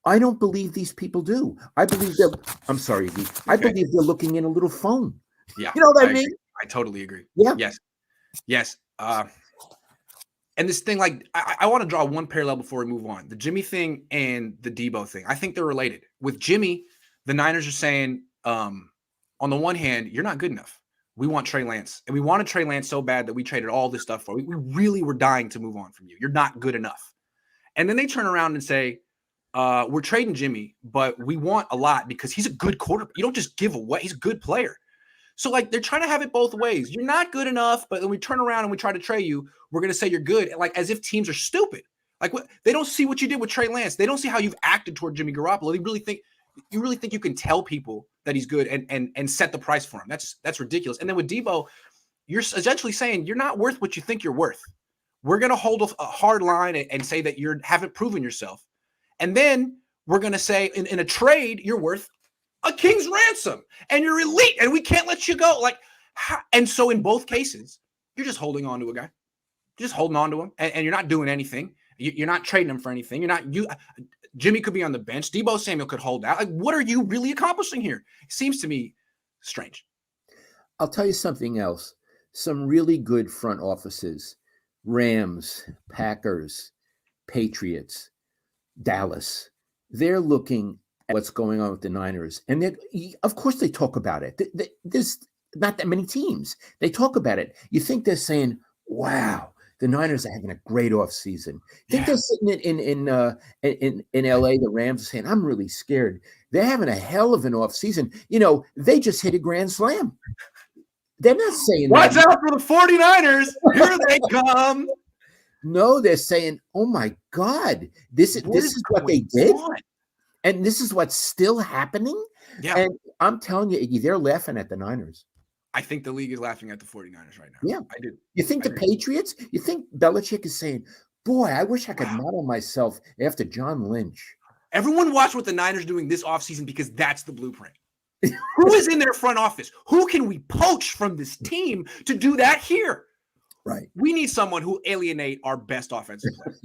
I don't believe these people do. I believe I'm sorry, I believe they're looking in a little phone. Yeah. You know what I mean? I totally agree. Yeah. Yes. And this thing, like, I want to draw one parallel before we move on. The Jimmy thing and the Debo thing. I think they're related. With Jimmy, the Niners are saying, on the one hand, you're not good enough. We want Trey Lance. And we wanted Trey Lance so bad that we traded all this stuff for. We really were dying to move on from you. You're not good enough. And then they turn around and say, we're trading Jimmy, but we want a lot because he's a good quarterback. You don't just give away. He's a good player. So, like, they're trying to have it both ways. You're not good enough, but when we turn around and we try to trade you, we're going to say you're good, like as if teams are stupid. Like, what, they don't see what you did with Trey Lance. They don't see how you've acted toward Jimmy Garoppolo. They really think you can tell people that he's good and set the price for him. That's ridiculous. And then with Debo, you're essentially saying you're not worth what you think you're worth. We're going to hold a hard line and say that you haven't proven yourself. And then we're going to say in a trade, you're worth a king's ransom and you're elite and we can't let you go. Like, and so in both cases, you're just holding on to a guy, just holding on to him, and you're not doing anything. You're not trading him for anything. Jimmy could be on the bench. Debo Samuel could hold out. Like, what are you really accomplishing here? It seems to me strange. I'll tell you something else. Some really good front offices, Rams, Packers, Patriots, Dallas, they're looking at what's going on with the Niners. And of course they talk about it. There's not that many teams. They talk about it. You think they're saying, wow, the Niners are having a great offseason. Think they're sitting in LA, the Rams are saying, I'm really scared. They're having a hell of an offseason. You know, they just hit a grand slam. They're not saying watch out for the 49ers. Here they come. No, they're saying, oh my God, this is what they did. And this is what's still happening. Yeah. And I'm telling you, they're laughing at the Niners. I think the league is laughing at the 49ers right now. Yeah, I do. You think Patriots? You think Belichick is saying, boy, I wish I could model myself after John Lynch. Everyone watch what the Niners are doing this offseason because that's the blueprint. Who is in their front office? Who can we poach from this team to do that here? Right. We need someone who alienate our best offensive players.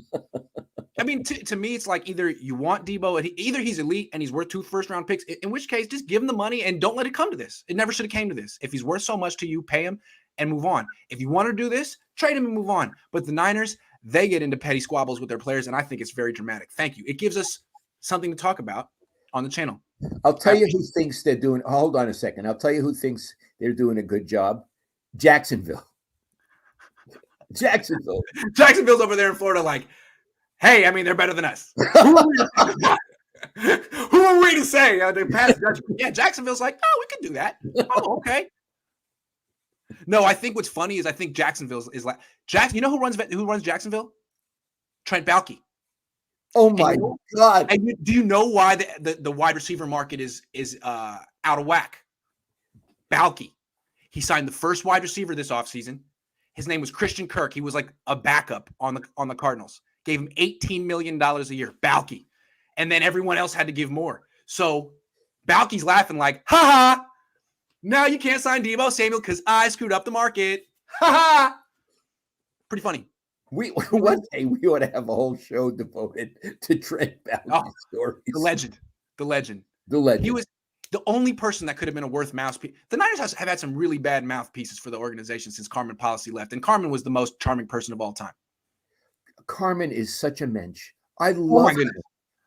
I mean, to me, it's like either you want Debo, and either he's elite and he's worth 2 first-round picks, in which case just give him the money and don't let it come to this. It never should have came to this. If he's worth so much to you, pay him and move on. If you want to do this, trade him and move on. But the Niners, they get into petty squabbles with their players, and I think it's very dramatic. Thank you. It gives us something to talk about on the channel. I'll tell you who thinks they're doing – hold on a second. I'll tell you who thinks they're doing a good job. Jacksonville. Jacksonville's over there in Florida like, hey, I mean, they're better than us. Who are we to say? They pass judgment. Yeah, Jacksonville's like, oh, we can do that. Oh, okay. No, I think what's funny is I think Jacksonville is like You know who runs Jacksonville? Trent Baalke. Oh my God! And do you know why the wide receiver market is out of whack? Baalke. He signed the first wide receiver this offseason. His name was Christian Kirk. He was like a backup on the Cardinals. Gave him $18 million a year, Baalke. And then everyone else had to give more. So Baalke's laughing like, ha ha, now you can't sign Debo Samuel because I screwed up the market. Ha ha. Pretty funny. One day we ought to have a whole show devoted to Trent Baalke's stories. The legend. He was the only person that could have been a worth mouthpiece. The Niners have had some really bad mouthpieces for the organization since Carmen Policy left. And Carmen was the most charming person of all time. Carmen is such a mensch. I love him.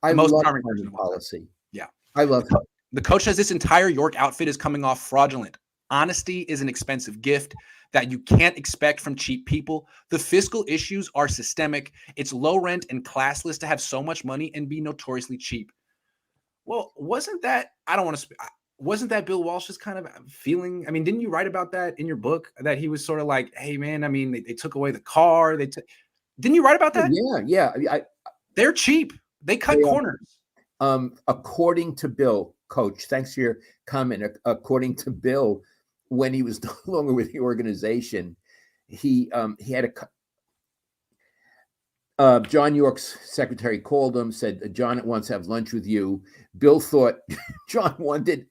I love Carmen Policy. Yeah. I love him. The coach says this entire York outfit is coming off fraudulent. Honesty is an expensive gift that you can't expect from cheap people. The fiscal issues are systemic. It's low rent and classless to have so much money and be notoriously cheap. Well, wasn't that Bill Walsh's kind of feeling? I mean, didn't you write about that in your book, that he was sort of like, hey, man, I mean, they took away the car. Didn't you write about that? Yeah. They're cheap. They cut corners. According to Bill, Coach, thanks for your comment. According to Bill, when he was no longer with the organization, he had John York's secretary called him, said, John wants to have lunch with you. Bill thought John wanted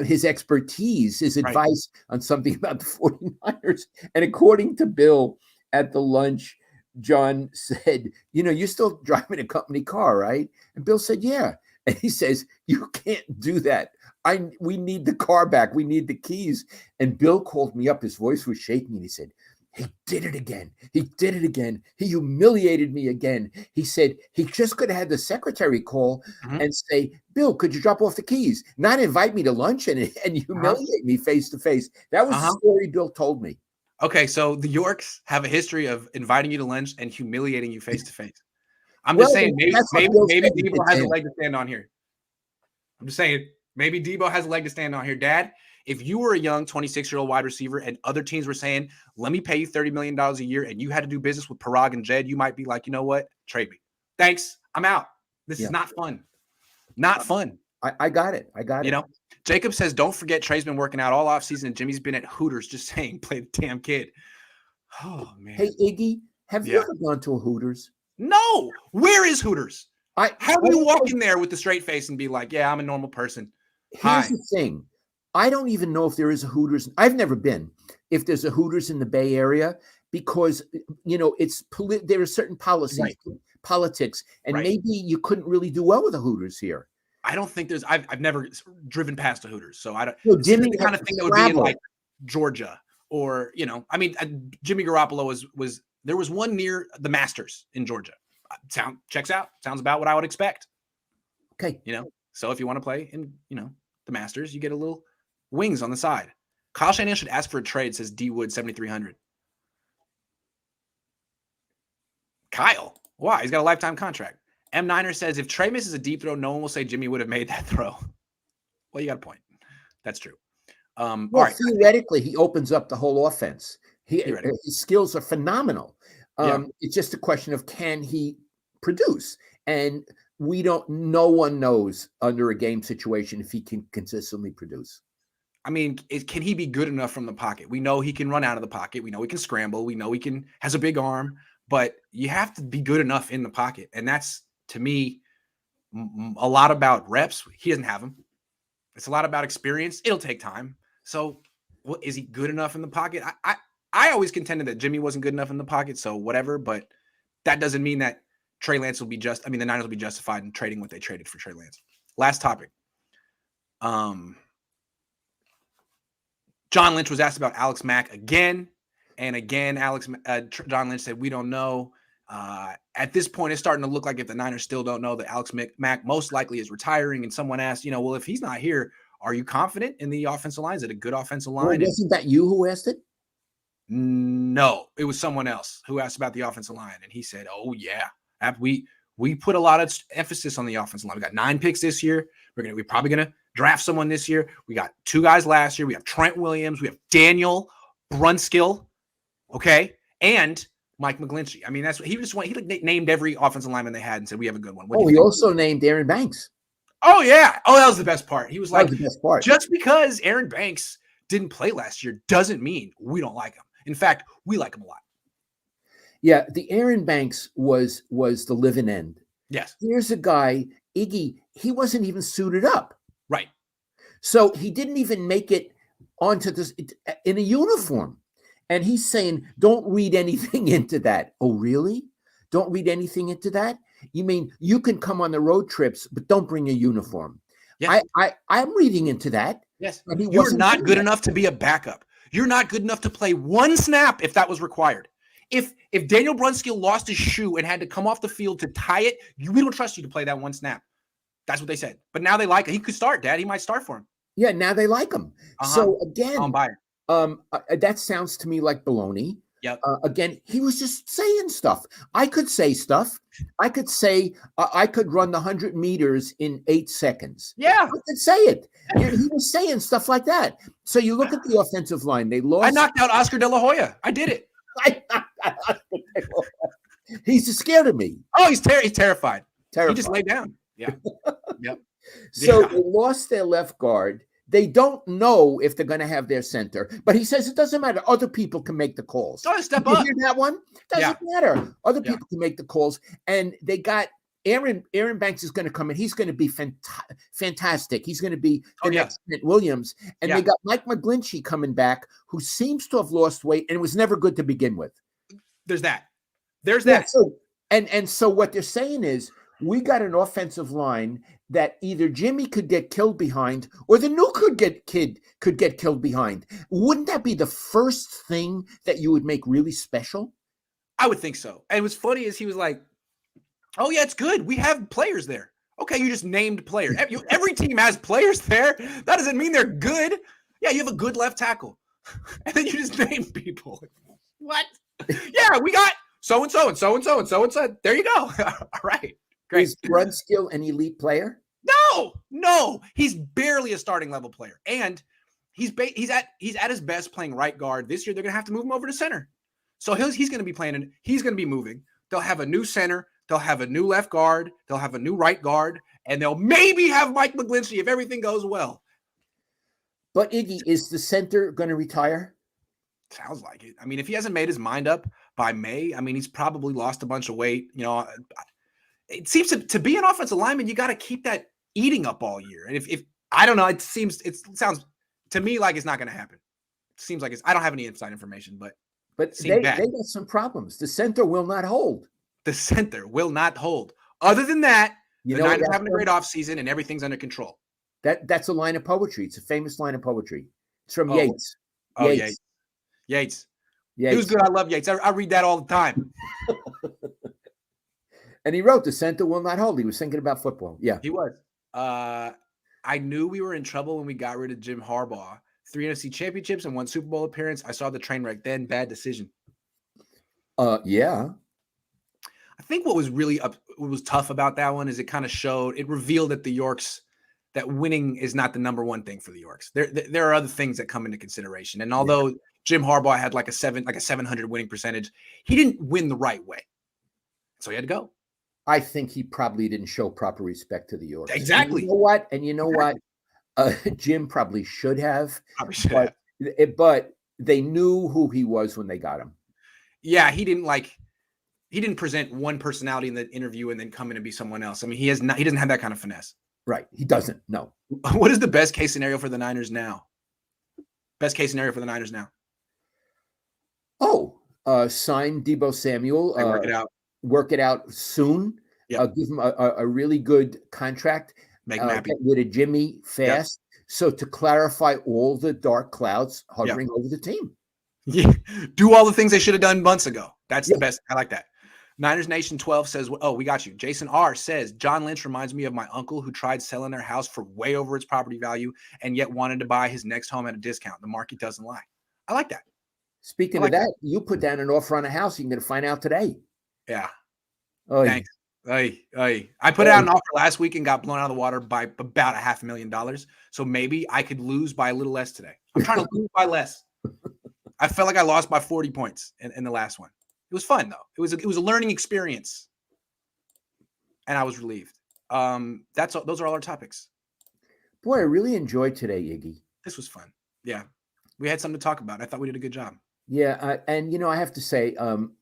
his expertise, his advice on something about the 49ers. And according to Bill, at the lunch, John said, you're still driving a company car, right? And Bill said, yeah. And he says, you can't do that. We need the car back. We need the keys. And Bill called me up. His voice was shaking. And he said, he did it again. He did it again. He humiliated me again. He said he just could have had the secretary call and say, Bill, could you drop off the keys? Not invite me to lunch and humiliate me face to face. That was the story Bill told me. Okay, so the Yorks have a history of inviting you to lunch and humiliating you face to face. I'm just saying, maybe Debo has a leg to stand on here. I'm just saying, maybe Debo has a leg to stand on here. Dad, if you were a young 26-year-old wide receiver and other teams were saying, let me pay you $30 million a year, and you had to do business with Parag and Jed, you might be like, you know what? Trade me. Thanks. I'm out. This is not fun. Not fun. I got it. Jacob says, don't forget Trey's been working out all offseason and Jimmy's been at Hooters just saying, play the damn kid. Oh, man. Hey, Iggy, have you ever gone to a Hooters? No. Where is Hooters? How do you walk in there with the straight face and be like, yeah, I'm a normal person? Here's the thing. I don't even know if there is a Hooters. I've never been. If there's a Hooters in the Bay Area, because, there are certain policies, politics, and maybe you couldn't really do well with the Hooters here. I don't think there's. I've never driven past a Hooters, so I don't. Jimmy the kind of thing that would be in like Georgia, or Jimmy Garoppolo was. There was one near the Masters in Georgia. Checks out. Sounds about what I would expect. Okay, so if you want to play in the Masters, you get a little wings on the side. Kyle Shanahan should ask for a trade. Says D Wood 7,300. Kyle, why? He's got a lifetime contract. M Niner says, if Trey misses a deep throw, no one will say Jimmy would have made that throw. Well, you got a point. That's true. All right. Theoretically, he opens up the whole offense. His skills are phenomenal. It's just a question of, can he produce? And no one knows under a game situation if he can consistently produce. I mean, can he be good enough from the pocket? We know he can run out of the pocket. We know he can scramble. We know he has a big arm, but you have to be good enough in the pocket. And that's, to me, a lot about reps. He doesn't have them. It's a lot about experience. It'll take time. So, is he good enough in the pocket? I always contended that Jimmy wasn't good enough in the pocket, so whatever. But that doesn't mean that the Niners will be justified in trading what they traded for Trey Lance. Last topic. John Lynch was asked about Alex Mack again and again. John Lynch said, we don't know. At this point, it's starting to look like if the Niners still don't know, that Alex Mack most likely is retiring. And someone asked, well, if he's not here, are you confident in the offensive line? Is it a good offensive line? Well, wasn't that you who asked it? No, it was someone else who asked about the offensive line. And he said, oh, yeah, we put a lot of emphasis on the offensive line. We got 9 picks this year. We're probably going to draft someone this year. We got 2 guys last year. We have Trent Williams. We have Daniel Brunskill. Okay. And Mike McGlinchey. I mean, that's what he named every offensive lineman they had and said, we have a good one. He also named Aaron Banks. Oh, yeah. Oh, that was the best part. He was like, the best part. Just because Aaron Banks didn't play last year doesn't mean we don't like him. In fact, we like him a lot. Yeah, the Aaron Banks was the living end. Yes. Here's a guy, Iggy, he wasn't even suited up. Right. So he didn't even make it onto this in a uniform. And he's saying, don't read anything into that. Oh, really? Don't read anything into that? You mean you can come on the road trips, but don't bring a uniform? Yes. I'm reading into that. Yes. You're not good enough to be a backup. You're not good enough to play one snap if that was required. If Daniel Brunskill lost his shoe and had to come off the field to tie it, we don't trust you to play that one snap. That's what they said. But now they like it. He could start, Dad. He might start for him. Yeah, now they like him. So again, I'm buying. That sounds to me like baloney. Yep. Again, he was just saying stuff. I could say stuff. I could say I could run the 100 meters in 8 seconds. Yeah. I could say it. He was saying stuff like that. So you look at the offensive line. They lost. I knocked out Oscar De La Hoya. I did it. He's scared of me. Oh, he's terrified. Terrified. He just laid down. Yeah. Yep. So Yeah. they lost their left guard. They don't know if they're going to have their center, but he says it doesn't matter. Other people can make the calls. Go ahead, step Did you up. hear that one? Doesn't matter. Other Yeah. people can make the calls, and they got Aaron Banks is going to come in. He's going to be fantastic. He's going to be the next Trent Williams, and they got Mike McGlinchey coming back, who seems to have lost weight and was never good to begin with. There's that. There's that. So, and so what they're saying is we got an offensive line that either Jimmy could get killed behind or the new could get killed behind. Wouldn't that be the first thing that you would make really special? I would think so. And what's funny is he was like, oh yeah, it's good. We have players there. Okay, you just named players. Every team has players there. That doesn't mean they're good. Yeah, you have a good left tackle. And then you just name people. What? Yeah, we got so-and-so and so-and-so and so-and-so. There you go. All right. Great. Is Brunskill an elite player? No. He's barely a starting level player. And he's at his best playing right guard. This year, they're going to have to move him over to center. So he's going to be playing, and he's going to be moving. They'll have a new center. They'll have a new left guard. They'll have a new right guard. And they'll maybe have Mike McGlinchey if everything goes well. But Iggy, is the center going to retire? Sounds like it. I mean, if he hasn't made his mind up by May, I mean, he's probably lost a bunch of weight. You know, it seems to be an offensive lineman, you got to keep that eating up all year. And if I don't know, it sounds to me like it's not going to happen. It seems like I don't have any inside information, but they got some problems. The center will not hold. The center will not hold. Other than that, the Niners are having a great offseason and everything's under control. That's a line of poetry. It's a famous line of poetry. It's from Yates. Yates. He was good. I love Yates. I read that all the time. And he wrote, the center will not hold. He was thinking about football. Yeah. He was. I knew we were in trouble when we got rid of Jim Harbaugh. 3 NFC championships and 1 Super Bowl appearance. I saw the train wreck then. Bad decision. Yeah. I think what was really what was tough about that one is it revealed that the Yorks, that winning is not the number one thing for the Yorks. There are other things that come into consideration. And although Jim Harbaugh had like a 700 winning percentage, he didn't win the right way. So he had to go. I think he probably didn't show proper respect to the Yorks. Exactly. And you know what? Jim probably should have. But they knew who he was when they got him. Yeah, he didn't present one personality in the interview and then come in and be someone else. I mean, he doesn't have that kind of finesse. Right. He doesn't. No. What is the best case scenario for the Niners now? Best case scenario for the Niners now. Sign Deebo Samuel. Work it out soon. Yep. Give him a really good contract. Make him happy. Get rid of Jimmy fast. Yep. So to clarify all the dark clouds hovering over the team. Yeah. Do all the things they should have done months ago. That's the best. I like that. Niners Nation 12 says, oh, we got you. Jason R says, John Lynch reminds me of my uncle who tried selling their house for way over its property value and yet wanted to buy his next home at a discount. The market doesn't lie. I like that. Speaking of that, you put down an offer on a house. You're going to find out today. Yeah. Thanks. I put out an offer last week and got blown out of the water by about $500,000. So maybe I could lose by a little less today. I'm trying to lose by less. I felt like I lost by 40 points in the last one. It was fun though. It was a learning experience, and I was relieved. Those are all our topics. Boy, I really enjoyed today, Iggy. This was fun. Yeah, we had something to talk about. I thought we did a good job. Yeah, and I have to say, I'm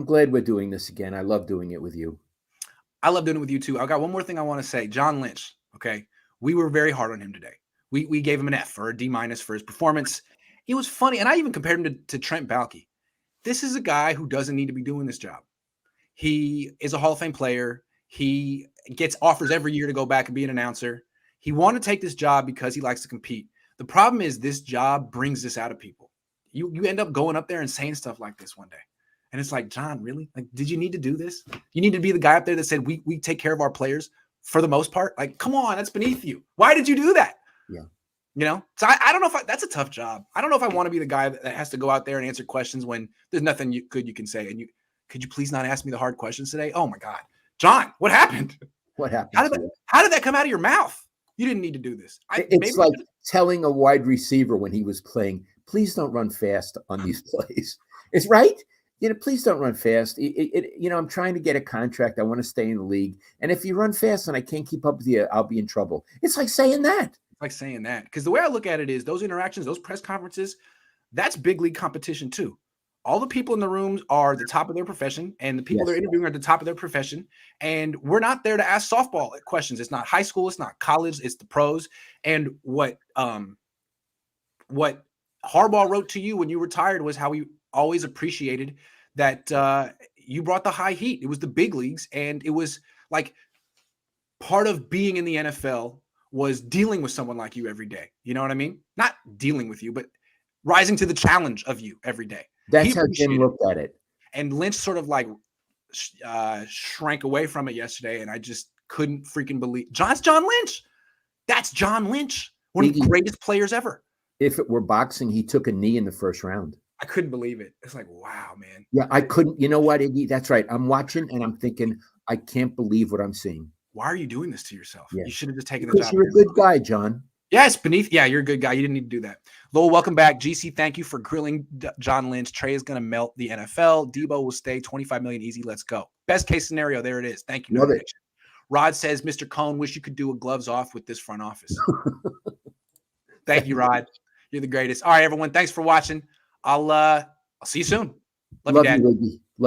glad we're doing this again. I love doing it with you. I love doing it with you too. I got one more thing I want to say. John Lynch. Okay, we were very hard on him today. We gave him an F or a D- for his performance. It was funny, and I even compared him to Trent Baalke. This is a guy who doesn't need to be doing this job. He is a Hall of Fame player. He gets offers every year to go back and be an announcer. He wanted to take this job because he likes to compete. The problem is this job brings this out of people. You end up going up there and saying stuff like this one day. And it's like, John, really? Like, did you need to do this? You need to be the guy up there that said, we take care of our players for the most part. Like, come on, that's beneath you. Why did you do that? Yeah. So I don't know if that's a tough job. I don't know if I want to be the guy that has to go out there and answer questions when there's nothing you can say. And could you please not ask me the hard questions today? Oh my God, John, what happened? What happened? How did that come out of your mouth? You didn't need to do this. It's like telling a wide receiver when he was playing, please don't run fast on these plays. It's right. Please don't run fast. I'm trying to get a contract. I want to stay in the league. And if you run fast and I can't keep up with you, I'll be in trouble. It's like saying that. Because the way I look at it is those interactions, those press conferences, that's big league competition too. All the people in the rooms are the top of their profession, and the people they're interviewing are at the top of their profession. And we're not there to ask softball questions. It's not high school. It's not college. It's the pros. And what Harbaugh wrote to you when you retired was how he always appreciated that you brought the high heat. It was the big leagues, and it was like part of being in the NFL was dealing with someone like you every day. You know what I mean? Not dealing with you, but rising to the challenge of you every day. That's how Jim looked at it. And Lynch sort of like shrank away from it yesterday, and I just couldn't freaking believe. That's John Lynch. That's John Lynch, one of the greatest players ever. If it were boxing, he took a knee in the first round. I couldn't believe it. It's like, wow, man. Yeah, I couldn't. You know what, Iggy? That's right. I'm watching, and I'm thinking, I can't believe what I'm seeing. Why are you doing this to yourself? Yeah. You should have just taken the job. Because you're a good guy, John. Yeah, it's beneath. Yeah, you're a good guy. You didn't need to do that. Lowell, welcome back. GC, thank you for grilling John Lynch. Trey is going to melt the NFL. Debo will stay. 25 million easy. Let's go. Best case scenario. There it is. Thank you. Love it. Rod says, Mr. Cohn, wish you could do a gloves off with this front office. Thank you, Rod. You're the greatest. All right, everyone. Thanks for watching. I'll see you soon. Love you, Dad. You,